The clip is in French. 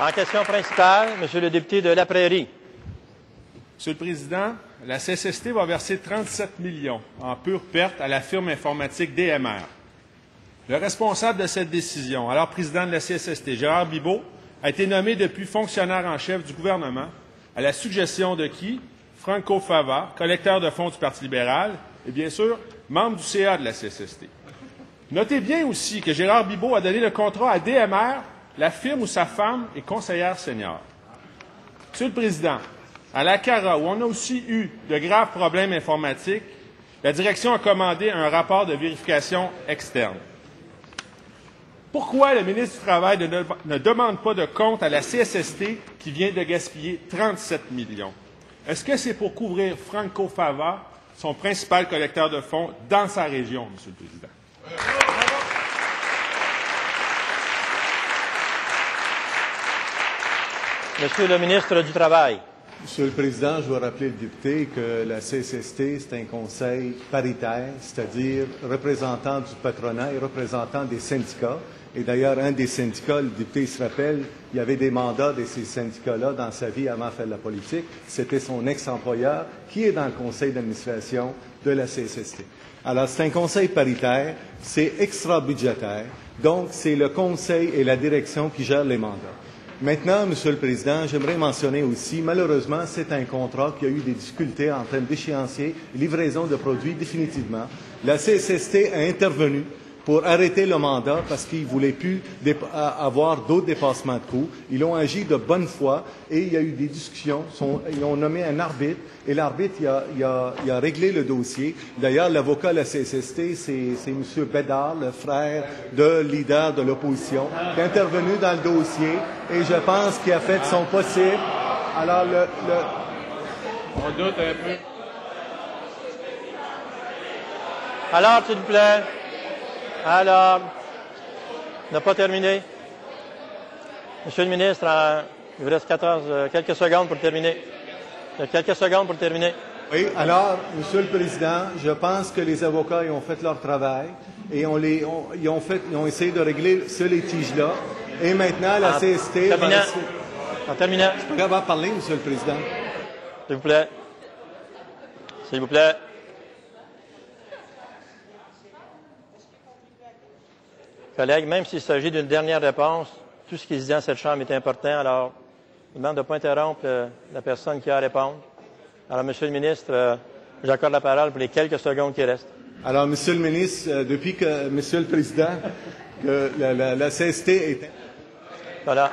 En question principale, Monsieur le député de La Prairie. Monsieur le Président, la CSST va verser 37 millions en pure perte à la firme informatique DMR. Le responsable de cette décision, alors président de la CSST, Gérard Bibeau, a été nommé depuis fonctionnaire en chef du gouvernement, à la suggestion de qui? Franco Fava, collecteur de fonds du Parti libéral et, bien sûr, membre du CA de la CSST. Notez bien aussi que Gérard Bibeau a donné le contrat à DMR, la firme où sa femme est conseillère senior. Monsieur le Président, à la CARA, où on a aussi eu de graves problèmes informatiques, la direction a commandé un rapport de vérification externe. Pourquoi le ministre du Travail ne demande pas de compte à la CSST qui vient de gaspiller 37 millions? Est-ce que c'est pour couvrir Franco Fava, son principal collecteur de fonds, dans sa région, Monsieur le Président? Monsieur le ministre du Travail. Monsieur le Président, je veux rappeler le député que la CSST, c'est un conseil paritaire, c'est-à-dire représentant du patronat et représentant des syndicats. Et d'ailleurs, un des syndicats, le député se rappelle, il y avait des mandats de ces syndicats-là dans sa vie avant de faire de la politique. C'était son ex-employeur qui est dans le conseil d'administration de la CSST. Alors, c'est un conseil paritaire, c'est extra-budgétaire, donc c'est le conseil et la direction qui gèrent les mandats. Maintenant, Monsieur le Président, j'aimerais mentionner aussi, malheureusement, c'est un contrat qui a eu des difficultés en termes d'échéancier, livraison de produits définitivement. La CSST a intervenu pour arrêter le mandat parce qu'ils ne voulaient plus avoir d'autres dépassements de coûts. Ils ont agi de bonne foi et il y a eu des discussions. Ils ont nommé un arbitre et l'arbitre il a réglé le dossier. D'ailleurs, l'avocat de la CSST, c'est M. Bédard, le frère de leader de l'opposition, qui est intervenu dans le dossier et je pense qu'il a fait son possible. Alors, On doute un peu. Alors, s'il vous plaît. Alors, n'a pas terminé. Monsieur le ministre, il vous reste quelques secondes pour terminer. Quelques secondes pour terminer. Oui, alors, Monsieur le Président, je pense que les avocats ont fait leur travail et ils ont essayé de régler ce litige-là. Et maintenant, la CST... En terminant. Je peux pas parler, Monsieur le Président. S'il vous plaît. S'il vous plaît. Collègues, même s'il s'agit d'une dernière réponse, tout ce qui se dit dans cette Chambre est important. Alors, je demande de ne pas interrompre la personne qui a à répondre. Alors, Monsieur le ministre, j'accorde la parole pour les quelques secondes qui restent. Alors, Monsieur le ministre, depuis que, Monsieur le Président, que la CST est... Voilà.